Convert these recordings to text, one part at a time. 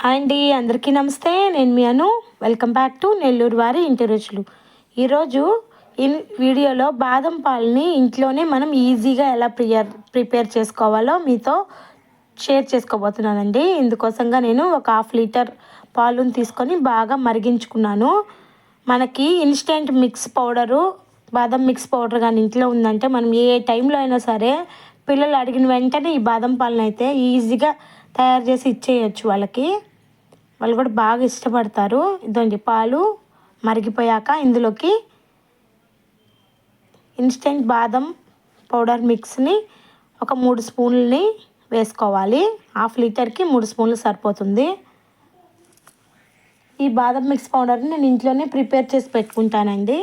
Hi అండి, అందరికీ నమస్తే. నేను మీ అను. వెల్కమ్ బ్యాక్ టు నెల్లూరు వారి ఇంటి రుచులు. ఈరోజు వీడియోలో బాదం పాలని ఇంట్లోనే మనం ఈజీగా ఎలా ప్రిపేర్ చేసుకోవాలో మీతో షేర్ చేసుకోబోతున్నానండి. ఇందుకోసంగా నేను ఒక 1/2 లీటర్ పాలుని తీసుకొని బాగా మరిగించుకున్నాను. మనకి ఇన్స్టెంట్ మిక్స్ పౌడరు, బాదం మిక్స్ పౌడర్ కానీ ఇంట్లో ఉందంటే మనం ఏ టైంలో అయినా సరే పిల్లలు అడిగిన వెంటనే ఈ బాదం పాలను అయితే ఈజీగా తయారు చేసి ఇచ్చేయచ్చు వాళ్ళకి. వాళ్ళు కూడా బాగా ఇష్టపడతారు. ఇదండి పాలు మరిగిపోయాక ఇందులోకి ఇన్స్టెంట్ బాదం పౌడర్ మిక్స్ని ఒక 3 స్పూన్లని వేసుకోవాలి. 1/2 లీటర్కి 3 స్పూన్లు సరిపోతుంది. ఈ బాదం మిక్స్ పౌడర్ని నేను ఇంట్లోనే ప్రిపేర్ చేసి పెట్టుకుంటానండి.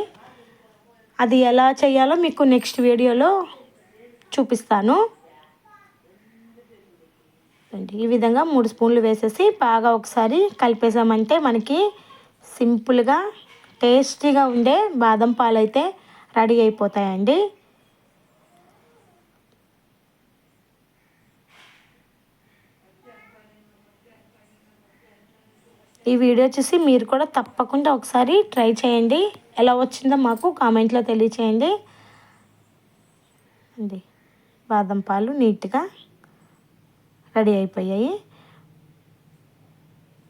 అది ఎలా చేయాలో మీకు నెక్స్ట్ వీడియోలో చూపిస్తాను. ఈ విధంగా 3 స్పూన్లు వేసేసి బాగా ఒకసారి కలిపేసామంటే మనకి సింపుల్గా టేస్టీగా ఉండే బాదం పాలు అయితే రెడీ అయిపోతాయండి. ఈ వీడియో చూసి మీరు కూడా తప్పకుండా ఒకసారి ట్రై చేయండి. ఎలా వచ్చిందో మాకు కామెంట్లో తెలియచేయండి. అండి బాదం పాలు నీట్గా రెడీ అయిపోయాయి.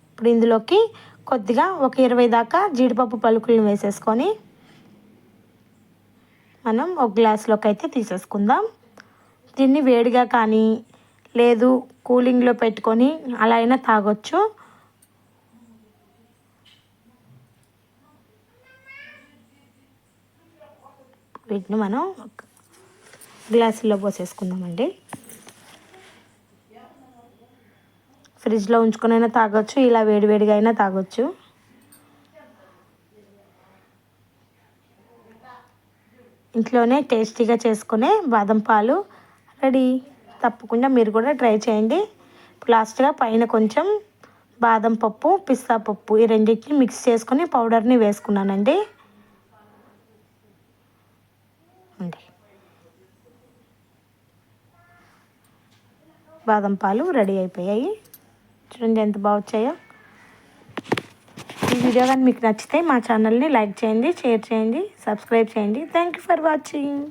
ఇప్పుడు ఇందులోకి కొద్దిగా ఒక 20 దాకా జీడిపప్పు పలుకులను వేసేసుకొని మనం ఒక గ్లాస్లోకి అయితే తీసేసుకుందాం. దీన్ని వేడిగా కానీ లేదు కూలింగ్లో పెట్టుకొని అలా అయినా తాగొచ్చు. వీటిని మనం గ్లాసుల్లో పోసేసుకుందామండి. ఫ్రిడ్జ్లో ఉంచుకొనైనా తాగొచ్చు, ఇలా వేడివేడిగా అయినా తాగొచ్చు. ఇంట్లోనే టేస్టీగా చేసుకునే బాదం పాలు రెడీ. తప్పకుండా మీరు కూడా ట్రై చేయండి. లాస్ట్గా పైన కొంచెం బాదం పప్పు, పిస్తా పప్పు ఈ రెండింటిని మిక్స్ చేసుకొని పౌడర్ని వేసుకున్నానండి. బాదం పాలు రెడీ అయిపోయాయి. చూడండి ఎంత బాగా వచ్చాయో. ఈ వీడియో కానీ మీకు నచ్చితే మా ఛానల్ని లైక్ చేయండి, షేర్ చేయండి, సబ్స్క్రైబ్ చేయండి. Thank you for watching.